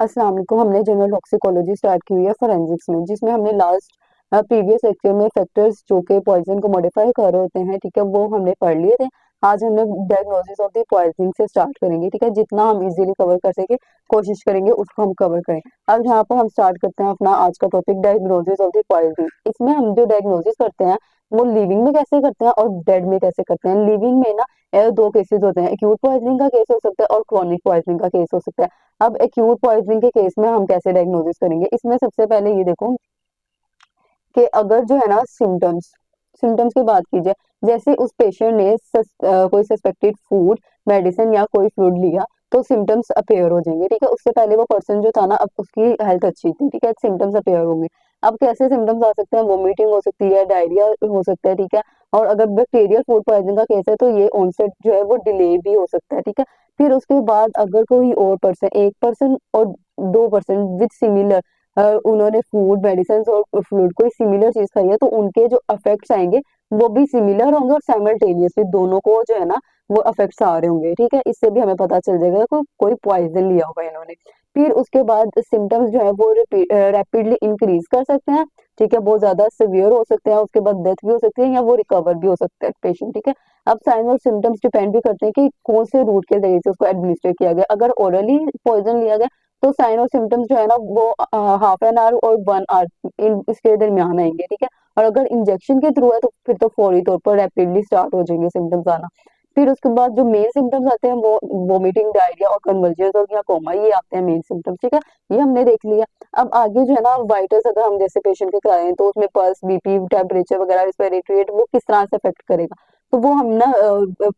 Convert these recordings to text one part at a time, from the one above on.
अस्सलाम वालेकुम। हमने जनरल टॉक्सिकोलॉजी स्टार्ट की हुई है फोरेंसिक्स में, जिसमें हमने लास्ट प्रीवियस लेक्चर में फैक्टर्स जो कि पॉइजन को मॉडिफाई कर रहे होते हैं, ठीक है, वो हमने पढ़ लिए थे। आज हमने डायग्नोसिस ऑफ द पॉइजनिंग से स्टार्ट करेंगे, ठीक है। जितना हम इजीली कवर कर सके कोशिश करेंगे उसको हम कवर करें। अब यहाँ पर हम स्टार्ट करते हैं अपना आज का topic, diagnosis of the poisoning. इसमें हम जो डायग्नोसिस करते हैं वो लिविंग में कैसे करते हैं और डेड में कैसे करते हैं। लिविंग में ना दो केसेस होते हैं, एक्यूट पॉइजनिंग का केस हो सकता है और क्रॉनिक पॉइजनिंग का केस हो सकता है। अब एक्यूट पॉइजनिंग के केस में हम कैसे डायग्नोसिस करेंगे, इसमें सबसे पहले ये देखो कि अगर जो है ना सिम्टम्स सिम्टम्स की बात की जाए, जैसे उस पेशेंट ने कोई सस्पेक्टेड फूड, मेडिसिन या कोई फ्लूइड लिया तो सिम्टम्स अपेयर हो जाएंगे, ठीक है। उससे पहले वो पर्सन जो था ना, अब उसकी हेल्थ अच्छी थी, ठीक है, सिम्टम्स अपेयर होंगे। अब कैसे सिम्टम्स आ सकते हैं, वोमिटिंग हो सकती है, डायरिया हो सकता है, ठीक है। और अगर बैक्टीरियल फूड पॉइजनिंग का केस है तो ये ऑनसेट जो है वो डिले भी हो सकता है, ठीक है। फिर उसके बाद अगर कोई और पर्सन, एक पर्सन और दो पर्सन विद सिमिलर, उन्होंने फूड, मेडिसिन और फ्लूइड कोई सिमिलर चीज खाई है तो उनके जो इफेक्ट्स आएंगे वो भी सिमिलर होंगे और साइमल्टेनियसली दोनों को जो है ना वो इफेक्ट्स आ रहे होंगे, ठीक है। इससे भी हमें पता चल जाएगा कि कोई पॉइजन लिया होगा इन्होंने। फिर उसके बाद सिम्टम्स जो है वो रैपिडली इंक्रीज कर सकते हैं, ठीक है, बहुत ज्यादा सिवियर हो सकते हैं, उसके बाद डेथ भी हो सकती है या वो रिकवर भी हो सकता है पेशेंट, ठीक है। अब साइन और सिम्टम्स डिपेंड भी करते हैं कि कौन से रूट के जरिए से उसको एडमिनिस्ट्रेट किया गया। अगर ओरली पॉइजन लिया गया तो साइन और सिम्टम्स जो है ना वो हाफ एन आवर और 1 आवर इन इसके दरमियान आएंगे, ठीक है। और अगर इंजेक्शन के थ्रू है तो फिर तो फौरी तौर पर रैपिडली स्टार्ट हो जाएंगे सिम्टम्स आना। फिर उसके बाद जो मेन सिम्टम्स आते हैं वो वोमिटिंग, डायरिया और कन्वर्जेंस और या कोमा, ये आते हैं मेन सिम्टम्स, ठीक है। ये हमने देख लिया। अब आगे जो है ना वाइटल्स अगर हम जैसे पेशेंट के कराएं तो उसमें पल्स, बीपी, टेम्परेचर वगैरह, रिस्पिरेटरी रेट, वो किस तरह से अफेक्ट करेगा। तो वो हम ना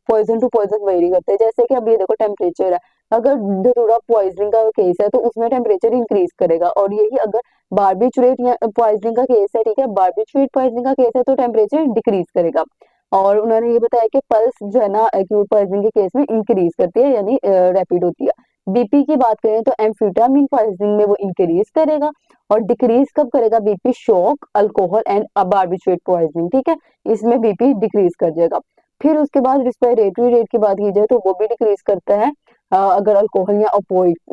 पॉइजन टू पॉइजन वेरी करते हैं। जैसे कि अब ये देखो टेम्परेचर है, अगर धतूरा पॉइजनिंग का केस है तो उसमें टेम्परेचर इंक्रीज करेगा, और यही अगर बार्बिट्यूरेट या पॉइजनिंग का केस है, ठीक है, बार्बिट्यूरेट पॉइजनिंग का केस है तो टेम्परेचर डिक्रीज करेगा। और उन्होंने ये बताया कि पल्स जो है ना एक्यूट पॉइजनिंग के केस में इंक्रीज करती है, यानी रैपिड होती है। बीपी की बात करें तो एम्फीटामिन पॉइजनिंग में वो इंक्रीज करेगा। और डिक्रीज कब करेगा, BP, shock, alcohol and barbiturate poisoning, ठीक है, इसमें बीपी डिक्रीज कर जाएगा। फिर उसके बाद रिस्पिरेटरी रेट की बात की जाए तो वो भी डिक्रीज करता है, अगर अल्कोहल या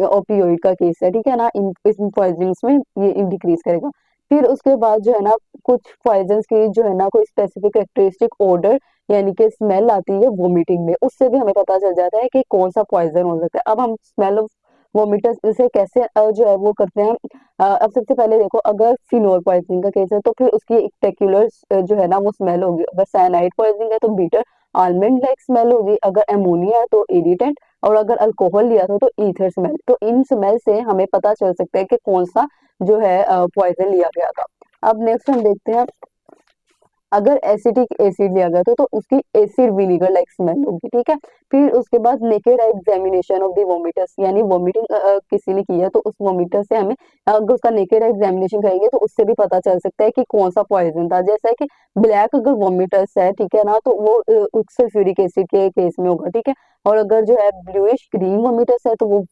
ओपियोइड का केस है, ठीक है ना, इन पॉइजनिंग्स में ये डिक्रीज करेगा। फिर उसके बाद जो है ना कुछ पॉइजन्स की जो है ना कोई स्पेसिफिक कैरेक्टरिस्टिक ऑर्डर यानी कि स्मेल आती है वोमिटिंग में, उससे भी हमें पता चल जाता है कि कौन सा पॉइजन हो सकता है। अब हम स्मेल ऑफ वोमिटस से कैसे जो है वो करते हैं। अब सबसे पहले देखो, अगर फिनोल पॉइजनिंग का केस है तो फिर उसकी एक पेक्यूलर जो है ना वो स्मेल होगी। अगर साइनाइड पॉइजनिंग है तो बीटर आलमंड लाइक स्मेल होगी। अगर एमोनिया है तो इरिटेंट, और अगर अल्कोहल लिया था तो ईथर स्मेल। तो इन स्मेल से हमें पता चल सकता है कि कौन सा जो है पॉइजन लिया गया था। अब नेक्स्ट हम देखते हैं, अगर एसिटिक एसिड लिया गया तो उसकी एसिड विनीगर लाइक स्मेल होगी, ठीक है। फिर उसके बाद नेकेड एग्जामिनेशन ऑफ द वोमिटस, यानी वोमिटिंग किसी ने किया तो उस वोमिटर से हमें अगर उसका नेकेड एग्जामिनेशन करेंगे तो उससे भी पता चल सकता है कि कौन सा पॉइजन था। जैसा है कि ब्लैक अगर वोमिटस है, ठीक है ना, तो वो सल्फ्यूरिक एसिड के केस में होगा, ठीक है। और अगर जो है ब्लूइश ग्रीन वोमिटस है तो वो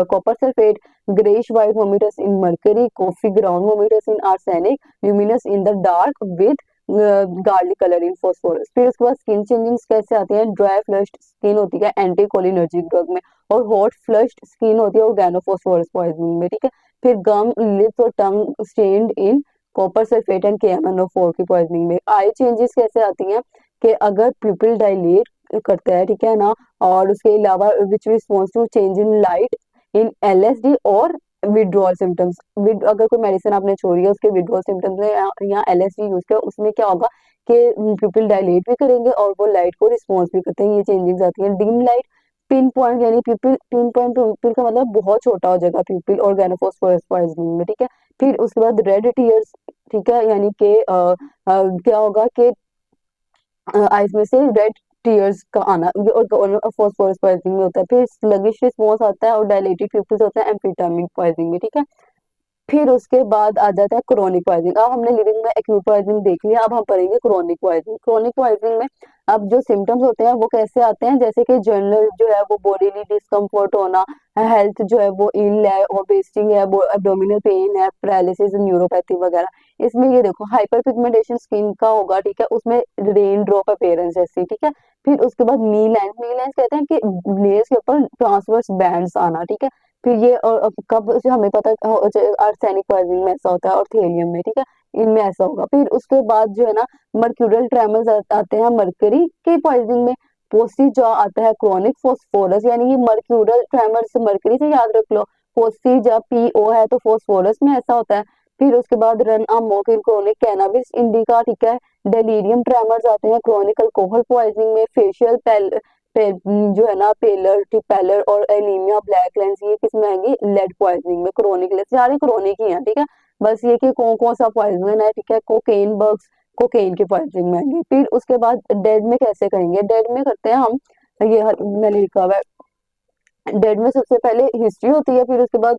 copper sulphate, greyish white vomitus in mercury, coffee ground vomitus in arsenic, luminous in the dark with garlic colour in phosphorus. फिर उसके बाद स्किन चेंजिंग्स कैसे आती हैं, ड्राई फ्लश्ड स्किन होती है एंटी कोलिनर्जिक ड्रग में, और हॉट फ्लश्ड स्किन होती है ऑर्गेनोफॉस्फोरस पॉइजनिंग में, ठीक है। फिर गम, लिप्स और tongue stained in copper sulphate and KMnO4 की पॉइजनिंग में। आई चेंजेस कैसे आती हैं कि अगर प्यूपिल डायलेट करता है, ठीक है ना, और उसके अलावा which response to change in light in LSD और विड्रॉल सिम्टम्स। अगर कोई मेडिसिन आपने छोड़ी है उसके विड्रॉल सिम्टम्स में या LSD यूज किया, उसमें क्या होगा कि प्यूपिल डायलेट भी करेंगे और वो लाइट को रिस्पॉन्स भी करते हैं। ये चेंजेस आती हैं। डिम लाइट, पिन पॉइंट, यानी प्यूपिल, पिन पॉइंट प्यूपिल का मतलब बहुत छोटा हो जाएगा प्यूपिल ऑर्गेनोफॉस्फोरस पॉइजनिंग में, ठीक है। फिर उसके बाद रेड टीयर्स, ठीक है, यानी कि क्या होगा कि आइज में से रेड टीयर्स का आना, और फॉस्फोरस पॉइजनिंग में होता है। फिर स्लगिश रिस्पॉन्स आता है और डायलेटेड प्यूपिल्स होता है एम्फेटामिन पॉइजनिंग में, ठीक है। फिर उसके बाद आ जाता है क्रोनिक पॉइजनिंग। अब हमने लिविंग में एक्यूट पॉइजनिंग देख लिया, अब हम पढ़ेंगे क्रोनिक पॉइजनिंग। क्रोनिक पॉइजनिंग में अब जो सिम्टम्स होते हैं वो कैसे आते हैं, जैसे कि जनरल जो है वो बॉडीली डिस्कम्फर्ट होना, हेल्थ जो है वो इल है, ओबेसिटी है, वो एब्डोमिनल पेन है, पैरालिसिस, न्यूरोपैथी वगैरह। इसमें ये देखो हाइपर पिगमेंटेशन स्किन का होगा, ठीक है, उसमें रेन ड्रॉप अपीयरेंस जैसी, ठीक है। फिर उसके बाद नी लाइंस कहते हैं कि नेल्स के ऊपर ट्रांसवर्स बैंड्स आना, ठीक है। फिर ये और अब कब से हमें पता, आर्सेनिक पॉइजनिंग में ऐसा होता है और थेलियम में, ठीक है, इनमें ऐसा होगा। फिर उसके बाद जो है ना मर्क्यूरियल ट्रेमर्स आते हैं मरकरी के पॉइजनिंग में। फोसी जो आता है क्रोनिक फोस्फोरस, यानी ये मर्क्यूरियल ट्रेमर्स मरकरी से याद रख लो। फोसी जब पीओ है तो फोस्फोरस में ऐसा होता है। फिर उसके बाद run Amok in chronic cannabis indica, ठीक है। डेलीरियम ट्रेमर्स आते हैं क्रोनिक अल्कोहल पॉइजनिंग में। फेशियल जो है ना पेलर टिपेलर और एनीमिया ब्लैक लेंस, ये किसमें आएंगी, लेड पॉइजनिंग में। क्रोनिक लेंस सारे क्रोनिक ही हैं, ठीक है। बस ये कि कौन कौन सा पॉइजन है, ठीक है, कोकेन बग्स कोकेन की पॉइजनिंग में आएंगी। फिर उसके बाद डेड में कैसे करेंगे, डेड में करते हैं हम, ये मैंने लिखा हुआ है। डेड में सबसे पहले हिस्ट्री होती है, फिर उसके बाद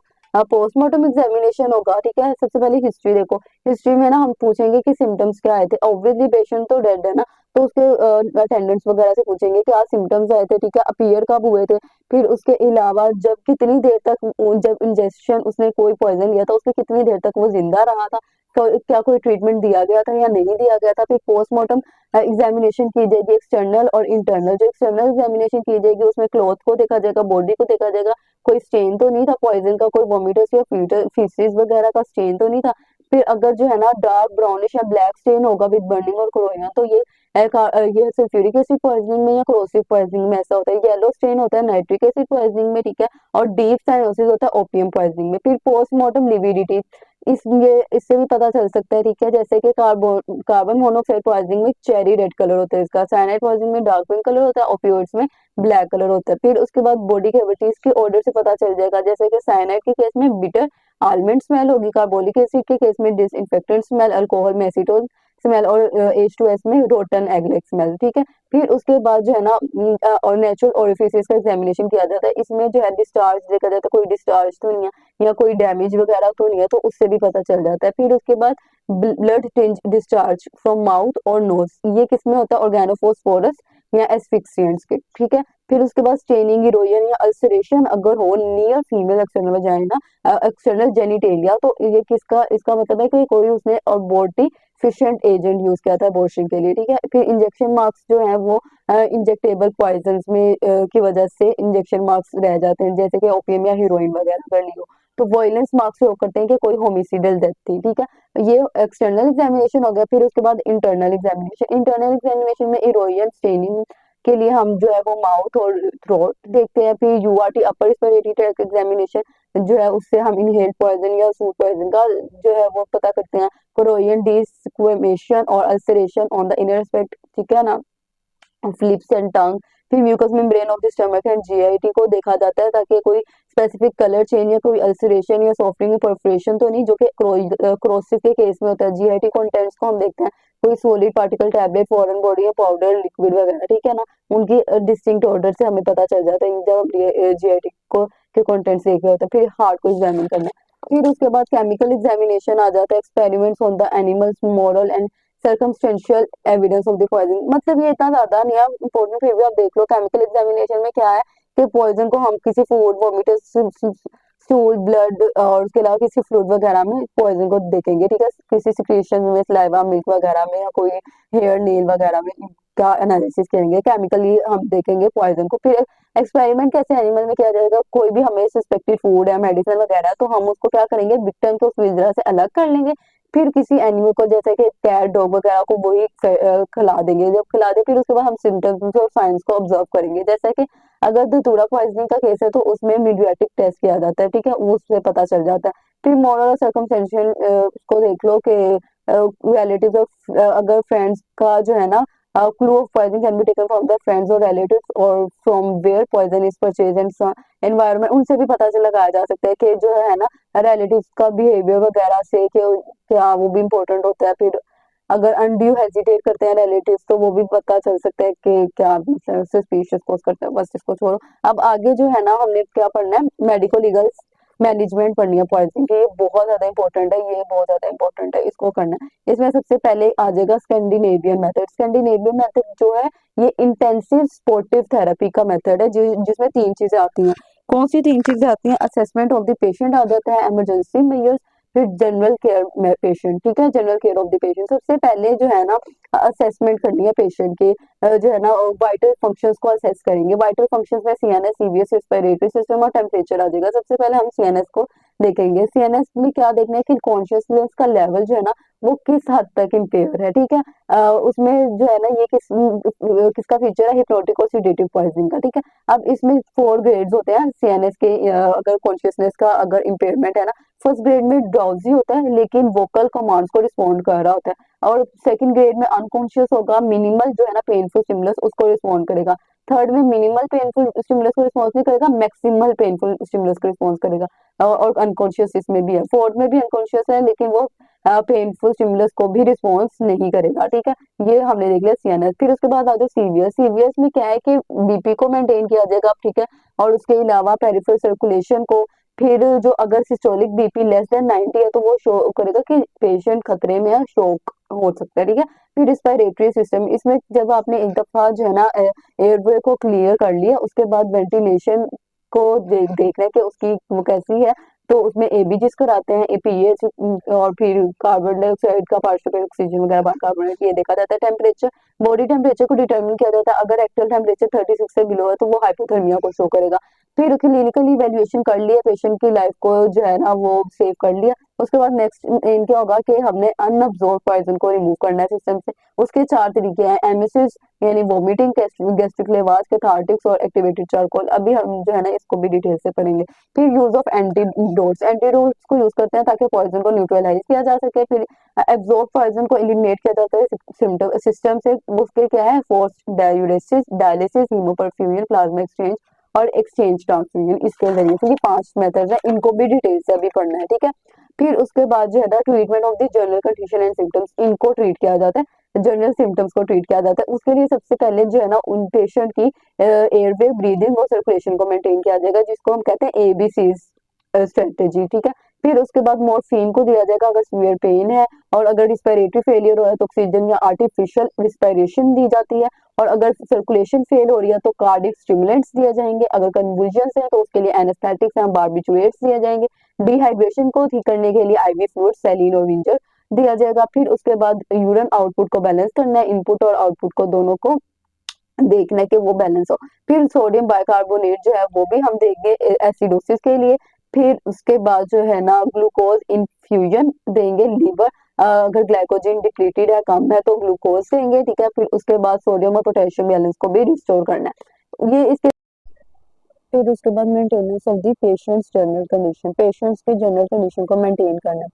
पोस्टमार्टम एग्जामिनेशन होगा, ठीक है। सबसे पहले हिस्ट्री देखो, हिस्ट्री में ना हम पूछेंगे कि सिम्टम्स क्या आए थे। ऑब्वियसली पेशेंट तो डेड है ना, तो उसके अटेंडेंट्स वगैरह से पूछेंगे क्या सिम्टम्स आए थे, ठीक है, अपीयर कब हुए थे। फिर उसके अलावा जब कितनी देर तक जब इंजेक्शन उसने कोई पॉइजन लिया था उसके कितनी देर तक वो जिंदा रहा था, तो क्या कोई ट्रीटमेंट दिया गया था या नहीं दिया गया था। फिर पोस्टमार्टम एग्जामिनेशन की जाएगी, एक्सटर्नल और इंटरनल। जो एक्सटर्नल एग्जामिनेशन की जाएगी उसमें क्लॉथ को देखा जाएगा, बॉडी को देखा जाएगा, कोई स्टेन तो नहीं था पॉइजन का, कोई वोमिटस या फीसिस वगैरह का स्टेन तो नहीं था। फिर अगर जो है ना डार्क ब्राउनिश या ब्लैक स्टेन होगा विद बर्निंग और क्रोइना, तो ये सल्फ्यूरिक एसिड पॉइजनिंग में या क्रोसिव पॉइजनिंग में ऐसा होता है। येलो स्टेन होता है नाइट्रिक एसिड पॉइजनिंग में, ठीक है। और डीप साइनोसिस होता है ओपियम पॉइजनिंग में। फिर पोस्टमार्टम लिविडिटी, ये इससे भी पता चल सकता है, ठीक है, जैसे कि कार्बन मोनोऑक्साइड पॉइजनिंग में चेरी रेड कलर होता है इसका, साइनाइड पॉइजनिंग में डार्क पिंक कलर होता है, ओपियोइड्स में ब्लैक कलर होता है। फिर उसके बाद बॉडी कैविटीज के ऑर्डर से पता चल जाएगा, जैसे कि साइनाइड के केस में बिटर आलमंड स्मेल होगी, कार्बोलिक एसिड के केस में डिसइंफेक्टेंट स्मेल, अल्कोहल में एसीटोन स्मेल और H2S में रोटन एगलेक स्मेल, ठीक है। फिर उसके बाद जो है ना और नेचुरल ओरिफिसेस का एग्जामिनेशन किया जाता है। इसमें जो है डिस्चार्ज देखा जाता है, कोई डिस्चार्ज तो नहीं है या कोई डैमेज वगैरह तो नहीं है, तो उससे भी पता चल जाता है। फिर उसके बाद ब्लड डिस्चार्ज फ्रॉम माउथ और नोज, ये किसमें होता है, ऑर्गेनोफॉस्फोरस या एस्फिक्सिएंट्स के, ठीक है। फिर उसके बाद स्टेनिंग, इरोजन या अल्सरेशन अगर हो near female external vagina, external genitalia, तो ये किसका, इसका मतलब है कि कोई उसने अबॉर्टिफिशिएंट एजेंट यूज किया था अबॉर्शन के लिए, ठीक है। फिर इंजेक्शन मार्क्स जो है वो इंजेक्टेबल पॉइजन में की वजह से इंजेक्शन मार्क्स रह जाते हैं, जैसे कि ओपियम या हीरोइन वगैरह कर लियो, तो वॉयलेंस मार्क्स शो करते हैं कि कोई होमिसिडल डेथ थी, ठीक है। ये एक्सटर्नल एग्जामिनेशन हो गया। फिर उसके बाद इंटरनल एग्जामिनेशन, इंटरनल एग्जामिनेशन में इरोजन स्टेनिंग के लिए हम जो है वो माउथ और थ्रोट देखते हैं। फिर यूआरटी अपर रेस्पिरेटरी ट्रैक्ट एग्जामिनेशन जो है उससे हम इनहेल्ड पॉइजन या फूड पॉइजन का जो है वो पता करते हैं। कोरोयन डिस्क्वेमेशन और ulceration on the inner aspect, ठीक है ना, लिप्स एंड टंग। फिर mucus membrane of the stomach and GIT को देखा जाता है ताकि कोई स्पेसिफिक कलर चेंज या कोई अल्सरेशन या सॉफ्टनिंग या परफोरेशन तो नहीं, जो कि क्रोसिव के केस में होता है। जीआईटी कंटेंट्स को हम देखते हैं, कोई solid particle tablet foreign body या पाउडर लिक्विड वगैरह, ठीक है ना, उनकी डिस्टिंक्ट ऑर्डर से हमें पता चल जाता है जब हम जीआईटी को के कंटेंट्स देख रहे होते हैं। फिर हार्ट को एग्जामिन करना है। फिर उसके बाद केमिकल एग्जामिनेशन आ जाता है, experiments on the animals, model and circumstantial evidence of the poison. मतलब ये इतना ज्यादा नहीं है इम्पोर्टेंट, फिर भी आप देख लो केमिकल एग्जामिनेशन में क्या है कि पॉइजन को हम किसी फूड, वोमिटस, स्टूल, ब्लड और उसके अलावा किसी फ्लूइड वगैरह में पॉइजन को देखेंगे, ठीक है। किसी सिक्रीशन में, सलाइवा, मिल्क वगैरह में या कोई हेयर नेल वगैरह में का एनालिसिस करेंगे, केमिकली हम देखेंगे पॉइजन को। फिर एक्सपेरिमेंट कैसे एनिमल में किया जाएगा, कोई भी हमें सस्पेक्टेड फूड है, मेडिसिन वगैरह, तो हम उसको क्या करेंगे, विक्टिम को उस पिंजरा से अलग कर लेंगे। फिर किसी एनिमल को जैसे कि कैट, डॉग वगैरह को वही खिला देंगे। जब खिला दे फिर उसके बाद हम सिम्टम्स और साइंस को ऑब्जर्व करेंगे। जैसे कि अगर धतूरा पॉइजनिंग का केस है तो उसमें मीडियाटिक टेस्ट किया जाता है, ठीक है, उससे पता चल जाता है। फिर मॉरल और सर्कमस्टेंशियल को देख लो कि रिलेटिव्स ऑफ, अगर फ्रेंड्स का जो है ना clue of poison can be taken from the friends और रिलेटिव्स और from where poison is purchase and environment, उनसे भी पता चल लगाया जा सकता है कि जो है ना रिलेटिव्स का बिहेवियर वगैरह से कि क्या वो भी इम्पोर्टेंट होता है। फिर अगर अनड्यू हेजिटेट करते हैं रिलेटिव्स तो वो भी पता चल सकता है कि क्या सस्पिशियस कोस करते हैं। बस इसको छोड़ो, अब आगे जो है ना हमने क्या पढ़ना है, मेडिको लीगल मैनेजमेंट पढ़नी है पॉइजन की, ये बहुत ज्यादा इंपॉर्टेंट है, ये बहुत ज्यादा इंपॉर्टेंट है, इसको करना है। इसमें सबसे पहले आ जाएगा स्कैंडिनेवियन मेथड। स्कैंडिनेवियन मेथड जो है ये इंटेंसिव स्पोर्टिव थेरेपी का मेथड है, जिसमें 3 चीजें आती हैं। कौन सी 3 चीजें आती हैं? असेसमेंट ऑफ द पेशेंट आ जाता है, इमरजेंसी मेजर्स, फिर जनरल केयर में पेशेंट, ठीक है, general care of the patient. सबसे पहले जो है ना असेसमेंट करनी है पेशेंट की, जो है ना वाइटल फंक्शंस को असेस करेंगे। वाइटल फंक्शंस में सीएनएस, सीवीएस, रेस्पिरेटरी सिस्टम और टेम्परेचर आ जाएगा। सबसे पहले हम सीएनएस को देखेंगे। सीएनएस में क्या देखना है कि कॉन्शियसनेस का लेवल जो है ना वो किस हद तक इम्पेयर है, ठीक है। उसमें जो है ना ये किसका फीचर है? हिप्नोटिक और सेडेटिव पॉइजनिंग का, ठीक है। अब इसमें 4 ग्रेड्स होते हैं सीएनएस के, अगर कॉन्शियसनेस का अगर इम्पेयरमेंट है ना, फर्स्ट ग्रेड में ड्राउजी होता है लेकिन वोकल कमांड्स को रिस्पॉन्ड कर रहा होता है, और सेकंड ग्रेड में अनकॉन्शियस होगा, मिनिमल जो है ना पेनफुल स्टिमुलस उसको रिस्पॉन्ड करेगा। थर्ड में मिनिमल पेनफुल स्टिमुलस को रिस्पॉन्स नहीं करेगा, मैक्सिमल पेनफुल स्टिमुलस को रिस्पॉन्स करेगा, और अनकॉन्शियस इसमें भी है। फोर्थ में भी अनकॉन्शियस है लेकिन वो पेनफुल स्टिमुलस को भी रिस्पॉन्स नहीं करेगा, ठीक है। ये हमने देख लिया सीएनएस। फिर उसके बाद आ जाए सीवीएस। सीवीएस में क्या है कि बीपी को मेंटेन किया जाएगा, ठीक है, और उसके अलावा पेरिफेरल सर्कुलेशन को। फिर जो अगर सिस्टोलिक बीपी लेस देन 90 है तो वो शो करेगा कि पेशेंट खतरे में है, शोक हो सकता है, ठीक है। फिर रिस्पिरेटरी सिस्टम, इसमें जब आपने एक दफा जो है ना एयरवे को क्लियर कर लिया, उसके बाद वेंटिलेशन को देखना है कि उसकी वो कैसी है, तो उसमें एबीजीज कराते हैं, एपीएच, और फिर कार्बन डाइऑक्साइड का पार्शियल ऑक्सीजन वगैरह बाइकार्बोनेट, ये देखा जाता है। टेम्परेचर, बॉडी टेम्परेचर को डिटरमिन किया जाता है, अगर एक्चुअल टेम्परेचर 36 से बिलो है तो वो हाइपोथर्मिया को शो करेगा। फिर क्लिनिकल इवेल्युएशन कर लिया, पेशेंट की लाइफ को जो है ना वो सेव कर लिया। उसके बाद नेक्स्ट इन क्या होगा कि हमने अनअब्जॉर्ब पॉइजन को रिमूव करना है सिस्टम से। उसके 4 तरीके हैं, एमएसएस यानी वोमिटिंग, गैस्ट्रिक लेवाज, कैथार्टिक्स और एक्टिवेटेड चारकोल। अभी हम जो है ना इसको भी डिटेल से पढ़ेंगे। फिर यूज ऑफ एंटीडोट्स, एंटीडोट्स को यूज करते हैं ताकि पॉइजन को न्यूट्रलाइज किया जा सके। फिर एब्जॉर्ब पॉइजन को एलिमिनेट किया जाता है सिस्टम से। उसके क्या है? फोर्स्ड डायलिसिस, हीमोपरफ्यूजन, प्लाज्मा एक्सचेंज और एक्सचेंज ट्रांसफ्यूजन, इसके जरिए से। ये 5 मेथड है, इनको भी डिटेल से अभी पढ़ना है, ठीक है। फिर उसके बाद जो है ना treatment of the general condition and symptoms, इनको ट्रीट किया जाता है, जनरल सिम्टम्स को ट्रीट किया जाता है। उसके लिए सबसे पहले जो है ना उन पेशेंट की एयरवे, ब्रीदिंग और सर्कुलेशन को मेंटेन किया जाएगा, जिसको हम कहते हैं एबीसी स्ट्रेटेजी, ठीक है। फिर उसके बाद मॉर्फिन को दिया जाएगा अगर सीवियर पेन है, और अगर रिस्पिरेटरी फेलियर हो है तो ऑक्सीजन या आर्टिफिशियल रिस्पिरेशन दी जाती है, और अगर सर्कुलेशन फेल हो रही है तो कार्डिक स्टिमुलेंट्स दिए जाएंगे। अगर कन्वुल्जन्स है तो उसके लिए एनेस्थेटिक्स या बार्बिटुएट्स दिए जाएंगे। डिहाइड्रेशन को ठीक करने के लिए आईवी फ्लूइड, सैलिन और विंजर दिया जाएगा। फिर उसके बाद यूरिन आउटपुट को बैलेंस करना है, इनपुट और आउटपुट को दोनों को देखना है कि वो बैलेंस हो। फिर सोडियम बाइकार्बोनेट जो है वो भी हम देंगे एसिडोसिस के लिए। फिर उसके बाद जो है ना ग्लूकोज इन्फ्यूजन देंगे लीवर, अगर ग्लाइकोजन डिप्लीटेड है, कम है तो ग्लूकोज देंगे, ठीक है। फिर उसके बाद सोडियम और पोटेशियम बैलेंस को भी रिस्टोर करना है। ये इसके फिर उसके बाद maintenance of the patients general condition, patients की जनरल कंडीशन को मेंटेन करना है।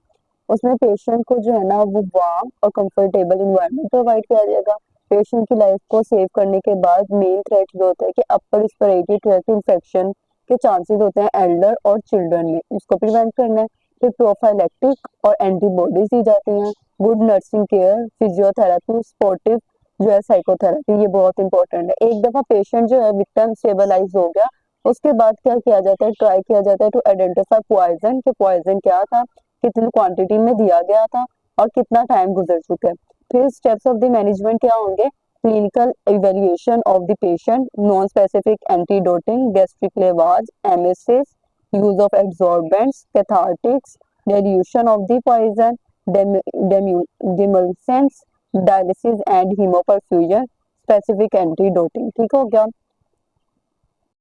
उसमें पेशेंट को जो है ना वो वार्म और कंफर्टेबल इन्वायरमेंट प्रोवाइड किया जाएगा। पेशेंट की लाइफ को सेव करने के बाद मेन थ्रेट जो होता है कि अपर रिस्पिरेटरी ट्रैक्ट इन्फेक्शन के चांसेस होते हैं एल्डर और चिल्ड्रन में, उसको प्रिवेंट करना है। फिर प्रोफाइलेक्टिक और एंटीबॉडीज दी जाती हैं। Good nursing care, physiotherapy, sportive जो है साइकोथेरेपी, ये बहुत इंपॉर्टेंट है। एक दफा पेशेंट जो है विक्टिम स्टेबलाइज हो गया, उसके बाद क्या किया जाता है? ट्राई किया जाता है टू आइडेंटिफाई पॉइजन, कि पॉइजन क्या था, कितनी क्वांटिटी में दिया गया था, और कितना टाइम गुजर चुका है। फिर स्टेप्स ऑफ द मैनेजमेंट क्या होंगे? Clinical evaluation of the patient, non specific antidoting, gastric lavage, emesis, use of absorbents, cathartics, dilution of the poison, demulcents, dialysis and haemoperfusion, specific antidoting, ठीक हो गया।